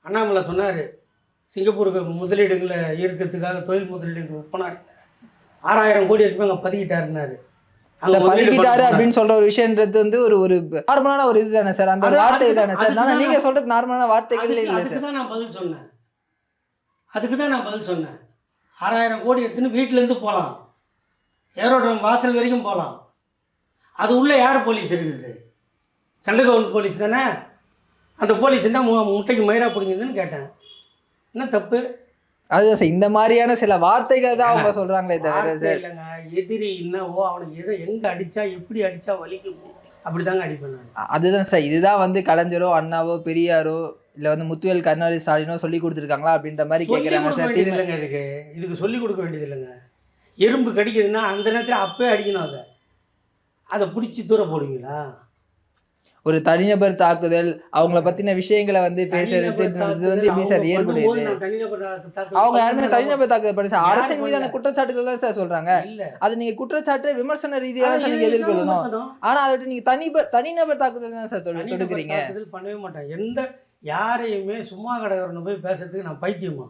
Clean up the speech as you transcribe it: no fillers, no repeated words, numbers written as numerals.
அண்ணாமலை சொன்னார், சிங்கப்பூருக்கு முதலீடுகளை ஈர்க்கிறதுக்காக தொழில் முதலீடுகள் போனார், 6000 கோடி எடுத்து அங்கே பதுக்கிட்டாருன்னாரு. அங்க பதுக்கிட்டாரு அப்படின்னு சொல்ற ஒரு விஷயம்ன்றது வந்து ஒரு ஒரு நார்மலான ஒரு இது தானே சார், அந்த வார்த்தை தானே சார். ஆனா நீங்க சொல்றது நார்மலான வார்த்தைகள் இல்லை சார். அதுக்கு தான் நான் பதில் சொன்னேன். 6000 கோடி எடுத்துன்னு வீட்டிலேருந்து போகலாம், ஏரோட்ரம் வாசல் வரைக்கும் போகலாம். அது உள்ளே யார் போலீஸ் இருக்குது? சென்ட்ரல் கவர்மெண்ட் போலீஸ் தானே. அந்த போலீஸ் என்ன முட்டைக்கு மயிரா பிடிங்குதுன்னு கேட்டேன். என்ன தப்பு? அதுதான் சார், இந்த மாதிரியான சில வார்த்தைகள் தான் அவங்க சொல்றாங்களே தவிர சார் இல்லைங்க. எதிரி என்னவோ அவனுக்கு எதை எங்கே அடித்தா எப்படி அடித்தா வலிக்கும் அப்படி தாங்க அடிப்பேன் நான். அதுதான் சார், இதுதான் வந்து கலைஞரோ அண்ணாவோ பெரியாரோ இல்லை வந்து முத்துவேல் கருணாநிதி ஸ்டாலினோ சொல்லி கொடுத்துருக்காங்களா அப்படின்ற மாதிரி கேட்குறாங்க சார். இல்லைங்க, இதுக்கு சொல்லிக் கொடுக்க வேண்டியது இல்லைங்க. எறும்பு கடிக்குதுன்னா அந்த நேரத்தில் அப்பவே அடிக்கணும். அதை பிடிச்சி தூர போடுவீங்களா? ஒரு தனிநபர் தாக்குதல், அவங்கள பத்தின விஷயங்களை வந்து பேசுறது வந்து எப்படி சார் ஏற்படுது? அவங்க யாருமே தனிநபர் தாக்குதல் பண்ணி சார், அரசின் மீதான குற்றச்சாட்டுகள் தான் சார் சொல்றாங்க. அது நீங்க குற்றச்சாட்டு விமர்சன ரீதியாக சார் நீங்க எதிர்கொள்ளணும். ஆனா அதை விட்டு நீங்க தனிநபர் தாக்குதல் தான் சார் தொடுக்கிறீங்க. பண்ணவே மாட்டேன். யாரையுமே சும்மா கடகரன்னு போய் பேசுறதுக்கு நான் பைத்தியமா?